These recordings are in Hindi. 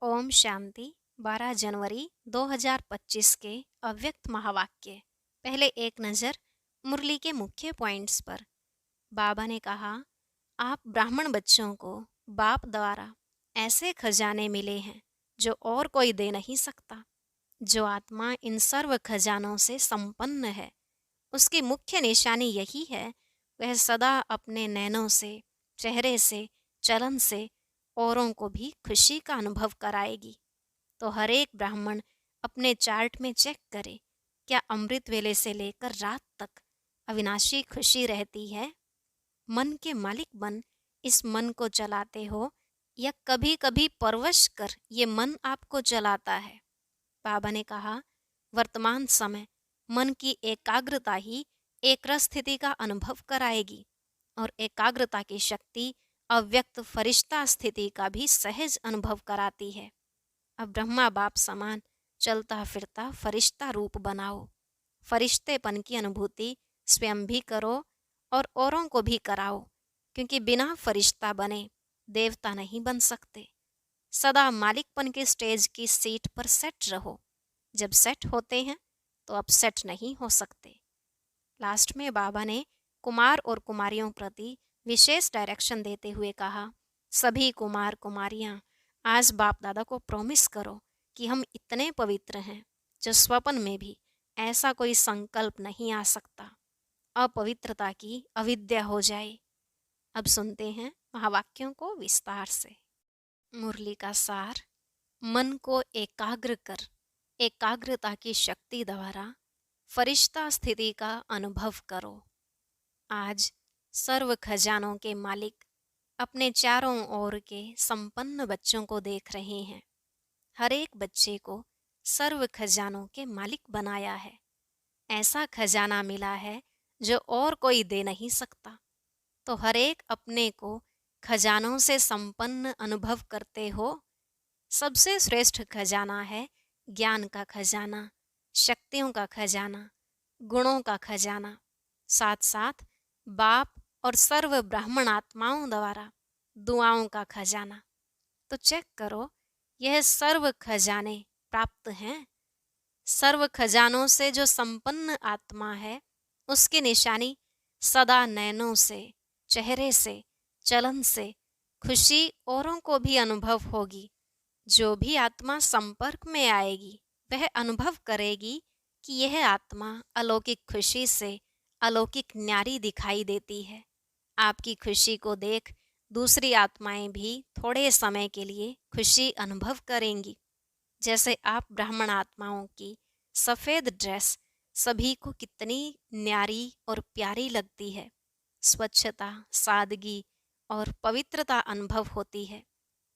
ओम शांति। 12 जनवरी 2025 के अव्यक्त महावाक्य। पहले एक नज़र मुरली के मुख्य पॉइंट्स पर। बाबा ने कहा, आप ब्राह्मण बच्चों को बाप द्वारा ऐसे खजाने मिले हैं जो और कोई दे नहीं सकता। जो आत्मा इन सर्व खजानों से संपन्न है, उसकी मुख्य निशानी यही है, वह सदा अपने नैनों से, चेहरे से, चलन से औरों को भी खुशी का अनुभव कराएगी। तो हर एक ब्राह्मण अपने चार्ट में चेक करे, क्या अमृत वेले से लेकर रात तक अविनाशी खुशी रहती है। मन के मालिक बन इस मन को चलाते हो, या कभी कभी परवश कर ये मन आपको चलाता है। बाबा ने कहा, वर्तमान समय मन की एकाग्रता ही एक रस स्थिति का अनुभव कराएगी, और एकाग्रता की शक्ति अव्यक्त फरिश्ता स्थिति का भी सहज अनुभव कराती है। अब ब्रह्मा बाप समान चलता फिरता फरिश्ता रूप बनाओ। फरिश्तेपन की अनुभूति स्वयं भी करो और औरों को भी कराओ, क्योंकि बिना फरिश्ता बने देवता नहीं बन सकते। सदा मालिकपन के स्टेज की सीट पर सेट रहो। जब सेट होते हैं तो अब सेट नहीं हो सकते। लास्ट में बाबा ने कुमार और कुमारियों प्रति विशेष डायरेक्शन देते हुए कहा, सभी कुमार कुमारियां आज बाप दादा को प्रॉमिस करो कि हम इतने पवित्र हैं जो स्वप्न में भी ऐसा कोई संकल्प नहीं आ सकता। अपवित्रता की अविद्या हो जाए। अब सुनते हैं महावाक्यों को विस्तार से। मुरली का सार। मन को एकाग्र कर एकाग्रता की शक्ति द्वारा फरिश्ता स्थिति का अनुभव करो। आज सर्व खजानों के मालिक अपने चारों ओर के संपन्न बच्चों को देख रहे हैं। हर एक बच्चे को सर्व खजानों के मालिक बनाया है। ऐसा खजाना मिला है जो और कोई दे नहीं सकता। तो हर एक अपने को खजानों से संपन्न अनुभव करते हो। सबसे श्रेष्ठ खजाना है ज्ञान का खजाना, शक्तियों का खजाना, गुणों का खजाना, साथ साथ बाप और सर्व ब्राह्मण आत्माओं द्वारा दुआओं का खजाना। तो चेक करो, यह सर्व खजाने प्राप्त हैं। सर्व खजानों से जो संपन्न आत्मा है, उसकी निशानी सदा नैनों से, चेहरे से, चलन से खुशी औरों को भी अनुभव होगी। जो भी आत्मा संपर्क में आएगी वह अनुभव करेगी कि यह आत्मा अलौकिक खुशी से अलौकिक न्यारी दिखाई देती है। आपकी खुशी को देख दूसरी आत्माएं भी थोड़े समय के लिए खुशी अनुभव करेंगी। जैसे आप ब्राह्मण आत्माओं की सफ़ेद ड्रेस सभी को कितनी न्यारी और प्यारी लगती है। स्वच्छता, सादगी और पवित्रता अनुभव होती है।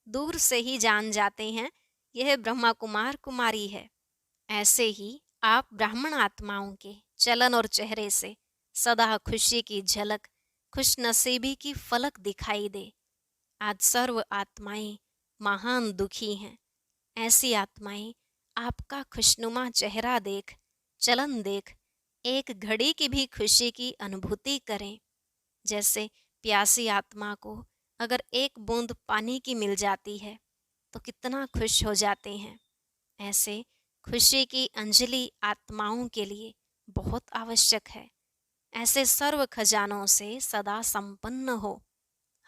दूर से ही जान जाते हैं यह ब्रह्मा कुमार कुमारी है। ऐसे ही आप ब्राह्मण आत्माओं के चलन और चेहरे से सदा खुशी की झलक, खुशनसीबी की फलक दिखाई दे। आज सर्व आत्माएं महान दुखी हैं। ऐसी आत्माएं आपका खुशनुमा चेहरा देख, चलन देख एक घड़ी की भी खुशी की अनुभूति करें। जैसे प्यासी आत्मा को अगर एक बूंद पानी की मिल जाती है तो कितना खुश हो जाते हैं। ऐसे खुशी की अंजलि आत्माओं के लिए बहुत आवश्यक है। ऐसे सर्व खजानों से सदा संपन्न हो।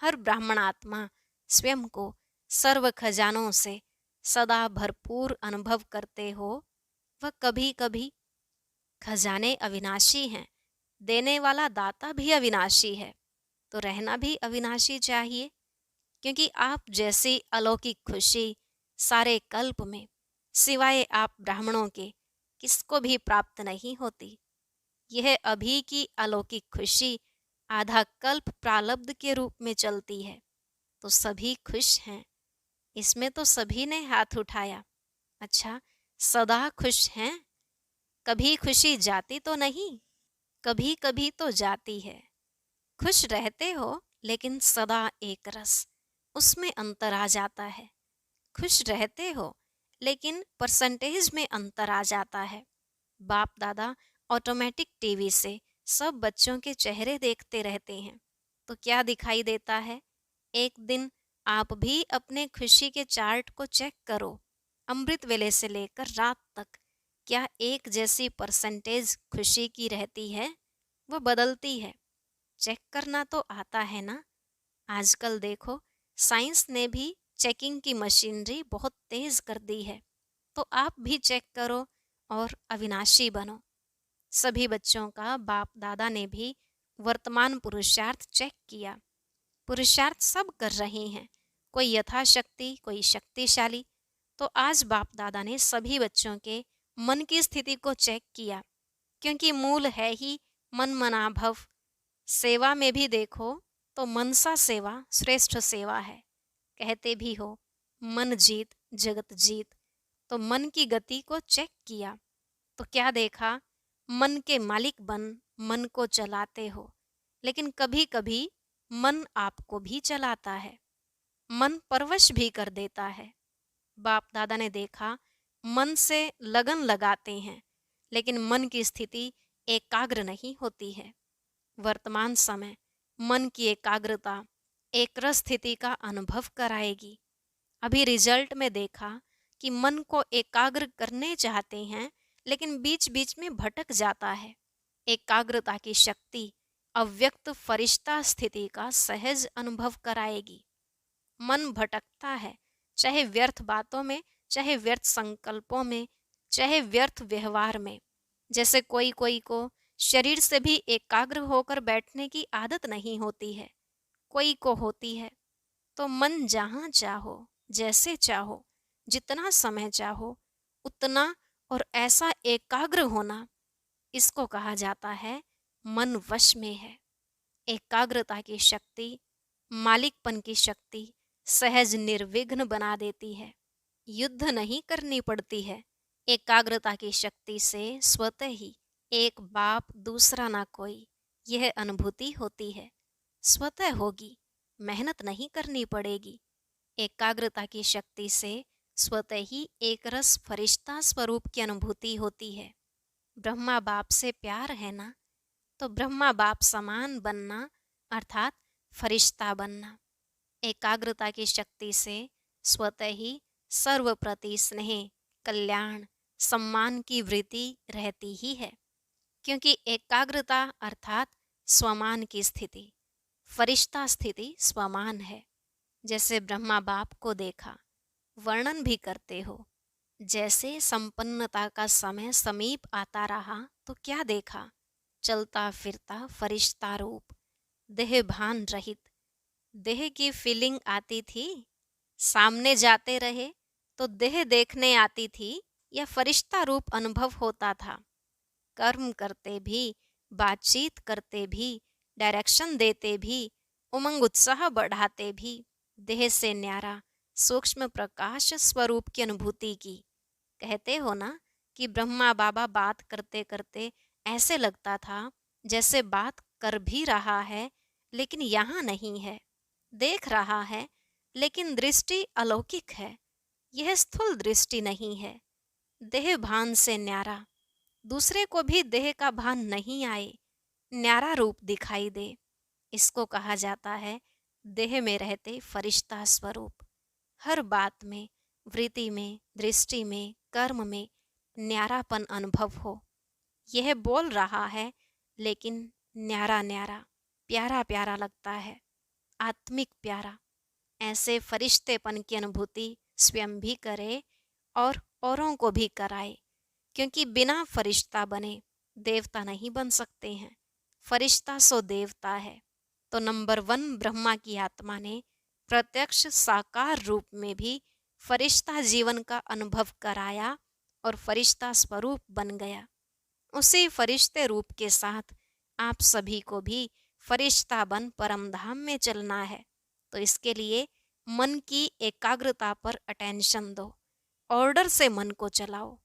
हर ब्राह्मण आत्मा स्वयं को सर्व खजानों से सदा भरपूर अनुभव करते हो। वह कभी कभी खजाने अविनाशी हैं, देने वाला दाता भी अविनाशी है, तो रहना भी अविनाशी चाहिए। क्योंकि आप जैसी अलौकिक खुशी सारे कल्प में सिवाय आप ब्राह्मणों के किसको भी प्राप्त नहीं होती। यह अभी की अलौकिक खुशी आधा कल्प प्रालब्ध के रूप में चलती है, तो सभी खुश हैं। इसमें तो सभी ने हाथ उठाया। अच्छा, सदा खुश हैं? कभी खुशी जाती तो नहीं? कभी कभी तो जाती है। खुश रहते हो लेकिन सदा एक रस, उसमें अंतर आ जाता है। खुश रहते हो लेकिन परसेंटेज में अंतर आ जाता है। बाप दादा ऑटोमेटिक टीवी से सब बच्चों के चेहरे देखते रहते हैं, तो क्या दिखाई देता है? एक दिन आप भी अपने खुशी के चार्ट को चेक करो। अमृत वेले से लेकर रात तक क्या एक जैसी परसेंटेज खुशी की रहती है? वो बदलती है। चेक करना तो आता है ना? आजकल देखो, साइंस ने भी चेकिंग की मशीनरी बहुत तेज कर दी है। तो आप भी चेक करो और अविनाशी बनो। सभी बच्चों का बाप दादा ने भी वर्तमान पुरुषार्थ चेक किया। पुरुषार्थ सब कर रहे हैं, कोई यथाशक्ति, कोई शक्तिशाली। तो आज बाप दादा ने सभी बच्चों के मन की स्थिति को चेक किया, क्योंकि मूल है ही मन मना भव। सेवा में भी देखो तो मनसा सेवा श्रेष्ठ सेवा है। कहते भी हो मन जीत जगत जीत। तो मन की गति को चेक किया तो क्या देखा? मन के मालिक बन मन को चलाते हो, लेकिन कभी कभी मन आपको भी चलाता है। मन परवश भी कर देता है। बाप दादा ने देखा, मन से लगन लगाते हैं, लेकिन मन की स्थिति एकाग्र नहीं होती है। वर्तमान समय मन की एकाग्रता एक रस स्थिति का अनुभव कराएगी। अभी रिजल्ट में देखा कि मन को एकाग्र करने चाहते हैं, लेकिन बीच बीच में भटक जाता है। एकाग्रता की शक्ति अव्यक्त फरिश्ता स्थिति का सहज अनुभव कराएगी। मन भटकता है, चाहे व्यर्थ बातों में, चाहे व्यर्थ संकल्पों में, चाहे व्यर्थ व्यवहार में। जैसे कोई कोई को शरीर से भी एकाग्र होकर बैठने की आदत नहीं होती है, कोई को होती है। तो मन जहाँ चाहो, जैसे चाहो, जितना समय चाहो उतना और ऐसा एकाग्र होना, इसको कहा जाता है मन वश में है। एकाग्रता की शक्ति, मालिकपन की शक्ति सहज निर्विघ्न बना देती है। युद्ध नहीं करनी पड़ती है। एकाग्रता की शक्ति से स्वतः ही एक बाप दूसरा ना कोई, यह अनुभूति होती है। स्वतः होगी, मेहनत नहीं करनी पड़ेगी। एकाग्रता की शक्ति से स्वतः ही एक रस फरिश्ता स्वरूप की अनुभूति होती है। ब्रह्मा बाप से प्यार है ना, तो ब्रह्मा बाप समान बनना अर्थात फरिश्ता बनना। एकाग्रता की शक्ति से स्वतः ही सर्व प्रति स्नेह, कल्याण, सम्मान की वृत्ति रहती ही है। क्योंकि एकाग्रता अर्थात स्वमान की स्थिति, फरिश्ता स्थिति स्वमान है। जैसे ब्रह्मा बाप को देखा, वर्णन भी करते हो। जैसे संपन्नता का समय समीप आता रहा तो क्या देखा? चलता फिरता फरिश्ता रूप, देह भान रहित। देह की फीलिंग आती थी, सामने जाते रहे तो देह देखने आती थी या फरिश्ता रूप अनुभव होता था। कर्म करते भी, बातचीत करते भी, डायरेक्शन देते भी, उमंग उत्साह बढ़ाते भी, देह से न्यारा सूक्ष्म प्रकाश स्वरूप की अनुभूति की। कहते हो ना कि ब्रह्मा बाबा बात करते करते ऐसे लगता था जैसे बात कर भी रहा है, लेकिन यहाँ नहीं है। देख रहा है, लेकिन दृष्टि अलौकिक है। यह स्थूल दृष्टि नहीं है। देह भान से न्यारा, दूसरे को भी देह का भान नहीं आए, न्यारा रूप दिखाई दे, इसको कहा जाता है देह में रहते फरिश्ता स्वरूप। हर बात में, वृत्ति में, दृष्टि में, कर्म में न्यारापन अनुभव हो। यह बोल रहा है, लेकिन न्यारा न्यारा, प्यारा प्यारा लगता है, आत्मिक प्यारा। ऐसे फरिश्तेपन की अनुभूति स्वयं भी करे और औरों को भी कराए। क्योंकि बिना फरिश्ता बने देवता नहीं बन सकते हैं। फरिश्ता सो देवता है। तो नंबर 1 ब्रह्मा की आत्मा ने प्रत्यक्ष साकार रूप में भी फरिश्ता जीवन का अनुभव कराया और फरिश्ता स्वरूप बन गया। उसी फरिश्ते रूप के साथ आप सभी को भी फरिश्ता बन परम धाम में चलना है। तो इसके लिए मन की एकाग्रता पर अटेंशन दो, ऑर्डर से मन को चलाओ।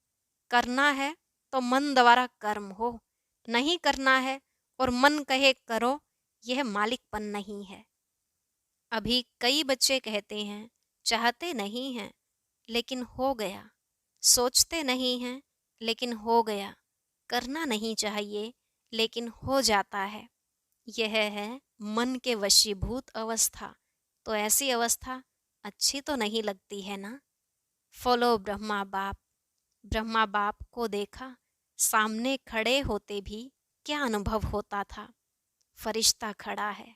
करना है तो मन द्वारा कर्म हो, नहीं करना है और मन कहे करो, यह मालिकपन नहीं है। अभी कई बच्चे कहते हैं चाहते नहीं हैं लेकिन हो गया, सोचते नहीं हैं लेकिन हो गया, करना नहीं चाहिए लेकिन हो जाता है। यह है मन के वशीभूत अवस्था। तो ऐसी अवस्था अच्छी तो नहीं लगती है ना। फॉलो ब्रह्मा बाप। ब्रह्मा बाप को देखा, सामने खड़े होते भी क्या अनुभव होता था। फरिश्ता खड़ा है,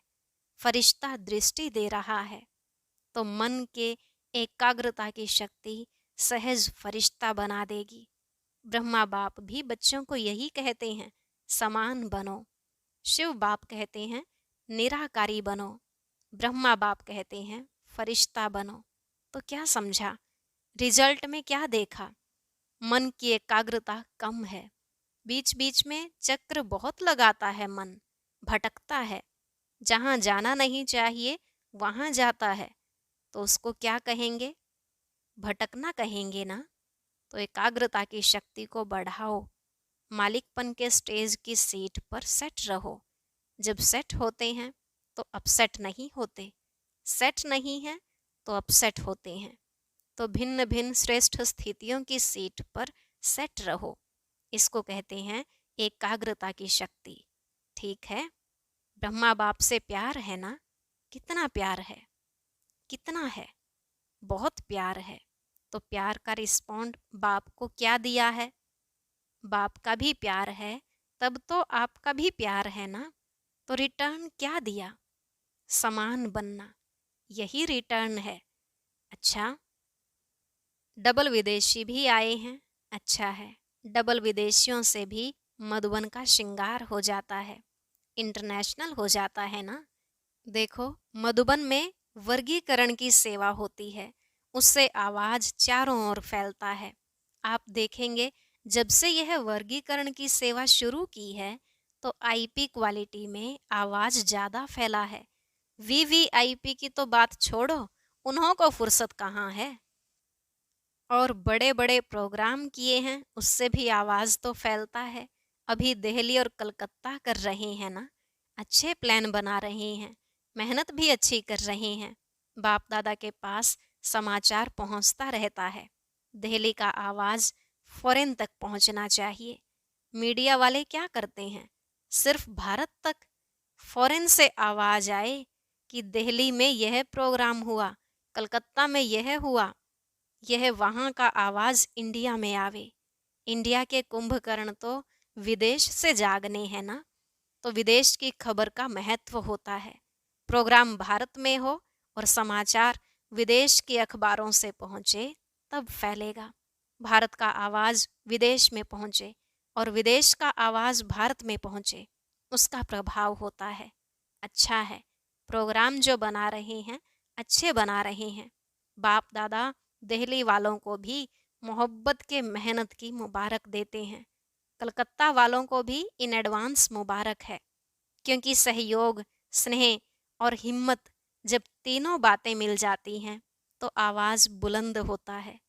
फरिश्ता दृष्टि दे रहा है, तो मन के एकाग्रता की शक्ति सहज फरिश्ता बना देगी। ब्रह्मा बाप भी बच्चों को यही कहते हैं, समान बनो। शिव बाप कहते हैं निराकारी बनो। ब्रह्मा बाप कहते हैं फरिश्ता बनो। तो क्या समझा, रिजल्ट में क्या देखा? मन की एकाग्रता कम है, बीच बीच में चक्र बहुत लगाता है, मन भटकता है, जहाँ जाना नहीं चाहिए वहाँ जाता है। तो उसको क्या कहेंगे? भटकना कहेंगे ना। तो एकाग्रता की शक्ति को बढ़ाओ, मालिकपन के स्टेज की सीट पर सेट रहो। जब सेट होते हैं तो अपसेट नहीं होते, सेट नहीं है तो अपसेट होते हैं। तो भिन्न भिन्न श्रेष्ठ स्थितियों की सीट पर सेट रहो। इसको कहते हैं एकाग्रता की शक्ति। ठीक है, ब्रह्मा बाप से प्यार है ना? कितना प्यार है, कितना है? बहुत प्यार है। तो प्यार का रिस्पॉन्ड बाप को क्या दिया है? बाप का भी प्यार है, तब तो आपका भी प्यार है ना। तो रिटर्न क्या दिया? समान बनना, यही रिटर्न है। अच्छा, डबल विदेशी भी आए हैं। अच्छा है, डबल विदेशियों से भी मधुबन का श्रृंगार हो जाता है, इंटरनेशनल हो जाता है ना। देखो, मधुबन में वर्गीकरण की सेवा होती है, उससे आवाज चारों ओर फैलता है। आप देखेंगे, जब से यह वर्गीकरण की सेवा शुरू की है तो आईपी क्वालिटी में आवाज ज्यादा फैला है। वीवीआईपी की तो बात छोड़ो, उन्हों को फुर्सत कहाँ है। और बड़े बड़े प्रोग्राम किए हैं, उससे भी आवाज तो फैलता है। अभी दिल्ली और कलकत्ता कर रहे हैं ना, अच्छे प्लान बना रहे हैं, मेहनत भी अच्छी कर रहे हैं। बाप दादा के पास समाचार पहुंचता रहता है। दिल्ली का आवाज फॉरेन तक पहुंचना चाहिए। मीडिया वाले क्या करते हैं, सिर्फ भारत तक। फॉरेन से आवाज आए कि दिल्ली में यह प्रोग्राम हुआ, कलकत्ता में यह हुआ, यह वहाँ का आवाज इंडिया में आवे। इंडिया के कुंभकर्ण तो विदेश से जागने हैं ना। तो विदेश की खबर का महत्व होता है। प्रोग्राम भारत में हो और समाचार विदेश के अखबारों से पहुंचे, तब फैलेगा। भारत का आवाज विदेश में पहुंचे और विदेश का आवाज भारत में पहुंचे, उसका प्रभाव होता है। अच्छा है, प्रोग्राम जो बना रहे हैं अच्छे बना रहे हैं। बाप दादा दिल्ली वालों को भी मोहब्बत के मेहनत की मुबारक देते हैं। कलकत्ता वालों को भी इन एडवांस मुबारक है, क्योंकि सहयोग, स्नेह और हिम्मत, जब तीनों बातें मिल जाती हैं तो आवाज बुलंद होता है,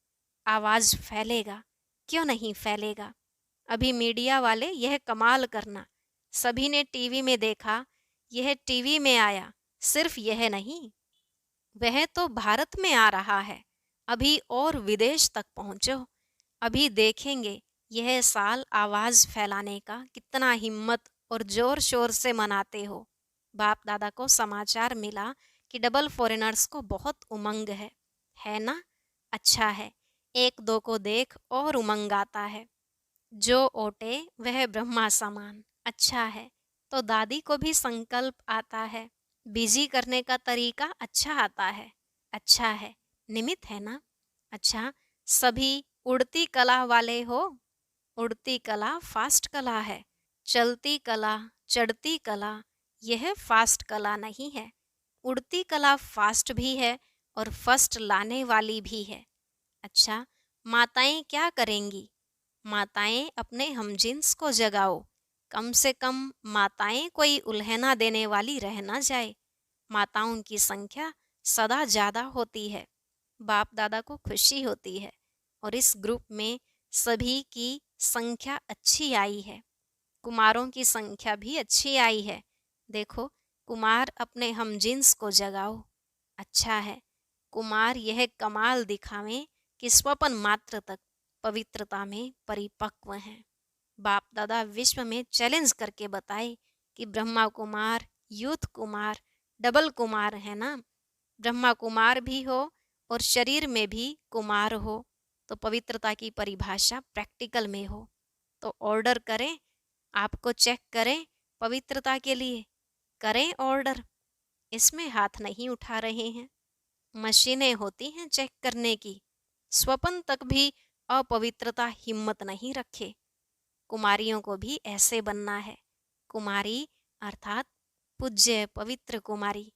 आवाज फैलेगा। क्यों नहीं फैलेगा? अभी मीडिया वाले यह कमाल करना, सभी ने टीवी में देखा, यह टीवी में आया, सिर्फ यह नहीं, वह तो भारत में आ रहा है। अभी और विदेश तक पहुंचो, अभी देखेंगे यह साल आवाज फैलाने का कितना हिम्मत और जोर शोर से मनाते हो। बाप दादा को समाचार मिला कि डबल फॉरेनर्स को बहुत उमंग है ना? अच्छा है, एक दो को देख और उमंग आता है। जो ओटे वह ब्रह्मा समान। अच्छा है, तो दादी को भी संकल्प आता है, बिजी करने का तरीका अच्छा आता है। अच्छा है, निमित है ना। अच्छा, सभी उड़ती कला वाले हो। उड़ती कला फास्ट कला है, चलती कला, चढ़ती कला, यह फास्ट कला नहीं है। उड़ती कला फास्ट भी है और फर्स्ट लाने वाली भी है। अच्छा, माताएं क्या करेंगी? माताएं अपने हमजिन्स को जगाओ, कम से कम माताएं कोई उल्हेना देने वाली रह ना जाए। माताओं की संख्या सदा ज्यादा होती है, बाप दादा को खुशी होती है। और इस ग्रुप में सभी की संख्या अच्छी आई है, कुमारों की संख्या भी अच्छी आई है। देखो, कुमार अपने हमजिन्स को जगाओ। अच्छा है, कुमार यह कमाल दिखावें कि स्वपन मात्र तक पवित्रता में परिपक्व हैं। बाप दादा विश्व में चैलेंज करके बताए कि ब्रह्मा कुमार, यूथ कुमार, डबल कुमार है ना। ब्रह्मा कुमार भी हो और शरीर में भी कुमार हो, तो पवित्रता की परिभाषा प्रैक्टिकल में हो। तो ऑर्डर करें, आपको चेक करें पवित्रता के लिए, करें ऑर्डर। इसमें हाथ नहीं उठा रहे हैं, मशीनें होती हैं चेक करने की। स्वपन तक भी अपवित्रता हिम्मत नहीं रखे। कुमारियों को भी ऐसे बनना है। कुमारी अर्थात पूज्य पवित्र कुमारी।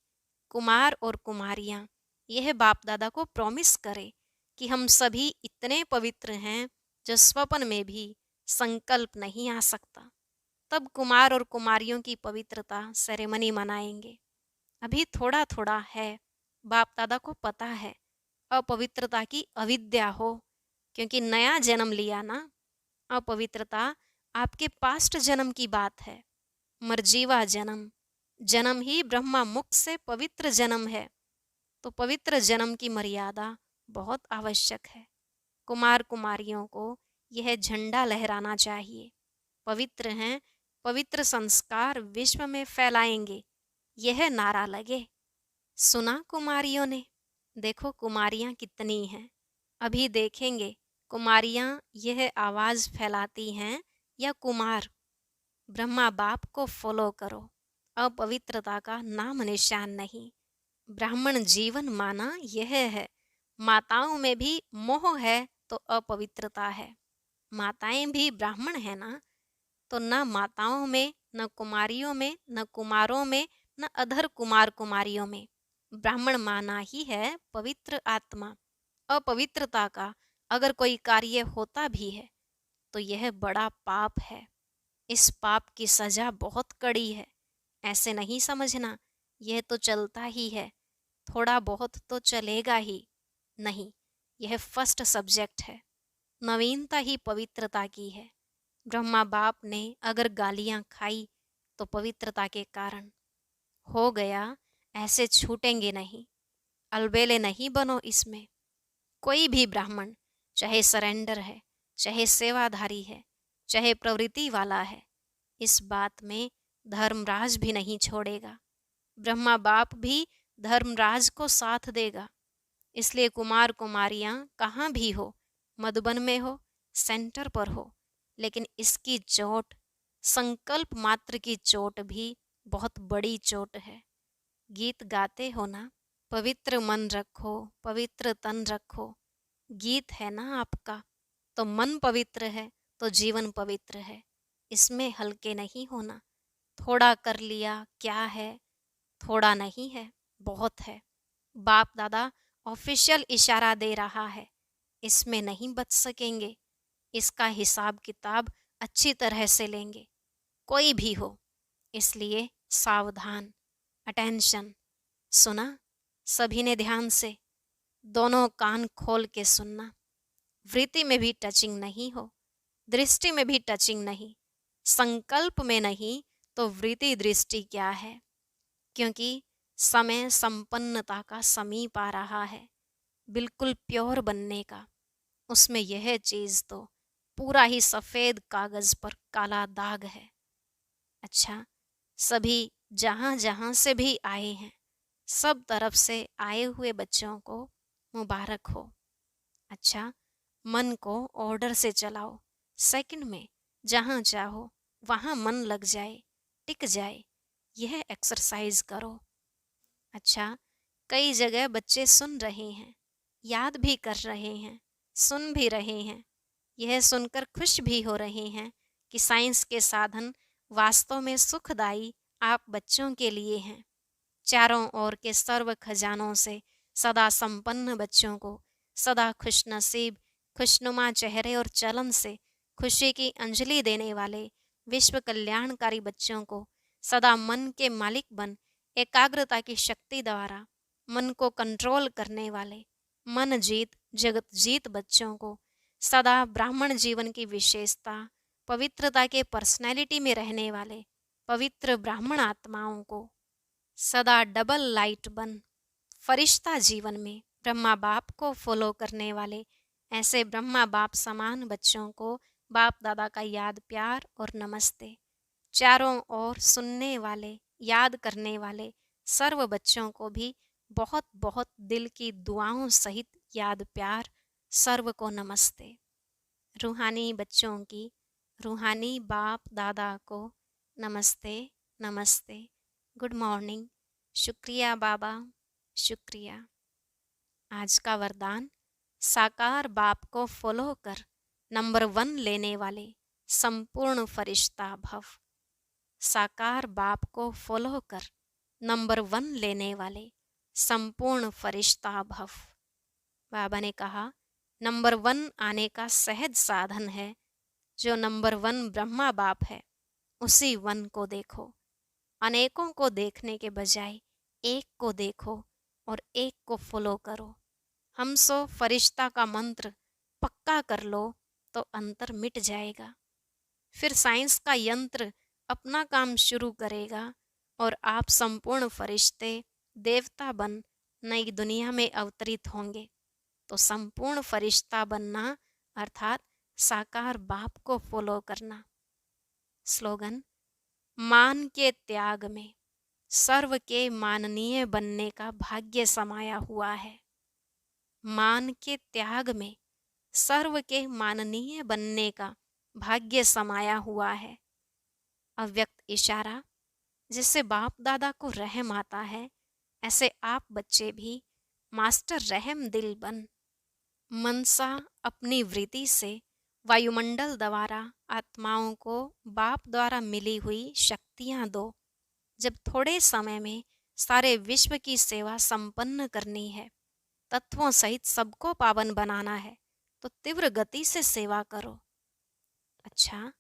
कुमार और कुमारियां यह बाप दादा को प्रॉमिस करे कि हम सभी इतने पवित्र हैं जो स्वप्न में भी संकल्प नहीं आ सकता। तब कुमार और कुमारियों की पवित्रता सेरेमनी मनाएंगे। अभी थोड़ा थोड़ा है, बाप दादा को पता है अपवित्रता की अविद्या हो, क्योंकि नया जन्म लिया ना। अपवित्रता आपके पास्ट जन्म की बात है। मर्जीवा जन्म, जन्म ही ब्रह्मा मुख से पवित्र जन्म है। तो पवित्र जन्म की मर्यादा बहुत आवश्यक है। कुमार कुमारियों को यह झंडा लहराना चाहिए। पवित्र हैं, पवित्र संस्कार विश्व में फैलाएंगे, यह नारा लगे। सुना कुमारियों ने? देखो कुमारियां कितनी हैं। अभी देखेंगे कुमारियां यह आवाज फैलाती हैं या कुमार। ब्रह्मा बाप को फॉलो करो, अपवित्रता का नाम निशान नहीं। ब्राह्मण जीवन माना यह है। माताओं में भी मोह है तो अपवित्रता है। माताएं भी ब्राह्मण है ना, तो न माताओं में, न कुमारियों में, न कुमारों में, न अधर कुमार कुमारियों में। ब्राह्मण माना ही है पवित्र आत्मा। अपवित्रता का अगर कोई कार्य होता भी है तो यह बड़ा पाप है। इस पाप की सजा बहुत कड़ी है। ऐसे नहीं समझना यह तो चलता ही है, थोड़ा बहुत तो चलेगा ही। नहीं, यह फर्स्ट सब्जेक्ट है। नवीनता ही पवित्रता की है। ब्रह्मा बाप ने अगर गालियां खाई तो पवित्रता के कारण हो गया, ऐसे छूटेंगे नहीं। अलबेले नहीं बनो इसमें। कोई भी ब्राह्मण चाहे सरेंडर है, चाहे सेवाधारी है, चाहे प्रवृत्ति वाला है, इस बात में धर्मराज भी नहीं छोड़ेगा। ब्रह्मा बाप भी धर्मराज को साथ देगा। इसलिए कुमार कुमारियां कहाँ भी हो, मधुबन में हो, सेंटर पर हो, लेकिन इसकी चोट, संकल्प मात्र की चोट भी बहुत बड़ी चोट है। गीत गाते हो ना, पवित्र मन रखो, पवित्र तन रखो। गीत है ना आपका, तो मन पवित्र है तो जीवन पवित्र है। इसमें हल्के नहीं होना। थोड़ा कर लिया क्या है, थोड़ा नहीं है, बहुत है। बाप दादा ऑफिशियल इशारा दे रहा है, इसमें नहीं बच सकेंगे। इसका हिसाब किताब अच्छी तरह से लेंगे, कोई भी हो। इसलिए सावधान, अटेंशन। सुना सभी ने ध्यान से? दोनों कान खोल के सुनना। वृत्ति में भी टचिंग नहीं हो, दृष्टि में भी टचिंग नहीं। संकल्प में नहीं तो वृत्ति दृष्टि क्या है? क्योंकि समय संपन्नता का समीप आ रहा है, बिल्कुल प्योर बनने का। उसमें यह चीज तो पूरा ही सफेद कागज पर काला दाग है। अच्छा, सभी जहां जहां से भी आए हैं, सब तरफ से आए हुए बच्चों को मुबारक हो। अच्छा, मन को ऑर्डर से चलाओ। सेकंड में जहां चाहो वहां मन लग जाए, टिक जाए, यह एक्सरसाइज करो। अच्छा, कई जगह बच्चे सुन रहे हैं, याद भी कर रहे हैं, सुन भी रहे हैं, यह सुनकर खुश भी हो रहे हैं कि साइंस के साधन वास्तव में सुखदायी आप बच्चों के लिए हैं। चारों ओर के सर्व खजानों से सदा संपन्न बच्चों को, सदा खुशनसीब, खुशनुमा चेहरे और चलन से खुशी की अंजलि देने वाले विश्व कल्याणकारी बच्चों को, सदा मन के मालिक बन एकाग्रता की शक्ति द्वारा मन को कंट्रोल करने वाले मन जीत जगत जीत बच्चों को, सदा ब्राह्मण जीवन की विशेषता पवित्रता के पर्सनैलिटी में रहने वाले पवित्र ब्राह्मण आत्माओं को, सदा डबल लाइट बन फरिश्ता जीवन में ब्रह्मा बाप को फॉलो करने वाले ऐसे ब्रह्मा बाप समान बच्चों को बाप दादा का याद प्यार और नमस्ते। चारों ओर सुनने वाले, याद करने वाले सर्व बच्चों को भी बहुत बहुत दिल की दुआओं सहित याद प्यार सर्व को नमस्ते। रूहानी बच्चों की रूहानी बाप दादा को नमस्ते नमस्ते, गुड मॉर्निंग, शुक्रिया बाबा, शुक्रिया। आज का वरदान, साकार बाप को फॉलो कर नंबर 1 लेने वाले संपूर्ण फरिश्ता भव। साकार बाप को फॉलो कर नंबर 1 लेने वाले संपूर्ण फरिश्ता भव। बाबा ने कहा, नंबर 1 आने का सहज साधन है जो नंबर 1 ब्रह्मा बाप है, उसी 1 को देखो। अनेकों को देखने के बजाय एक को देखो और एक को फॉलो करो। हम सो फरिश्ता का मंत्र पक्का कर लो तो अंतर मिट जाएगा। फिर साइंस का यंत्र अपना काम शुरू करेगा और आप संपूर्ण फरिश्ते देवता बन नई दुनिया में अवतरित होंगे। तो संपूर्ण फरिश्ता बनना अर्थात साकार बाप को फॉलो करना। स्लोगन, मान के त्याग में सर्व के माननीय बनने का भाग्य समाया हुआ है। मान के त्याग में सर्व के माननीय बनने का भाग्य समाया हुआ है। अव्यक्त इशारा, जिससे बाप दादा को रहम आता है, ऐसे आप बच्चे भी मास्टर रहम दिल बन मनसा अपनी वृत्ति से वायुमंडल द्वारा आत्माओं को बाप द्वारा मिली हुई शक्तियां दो। जब थोड़े समय में सारे विश्व की सेवा संपन्न करनी है, तत्वों सहित सबको पावन बनाना है, तो तीव्र गति से सेवा करो। अच्छा,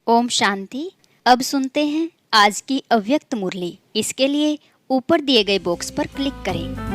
ओम शांति। अब सुनते हैं आज की अव्यक्त मुरली। इसके लिए ऊपर दिए गए बॉक्स पर क्लिक करें।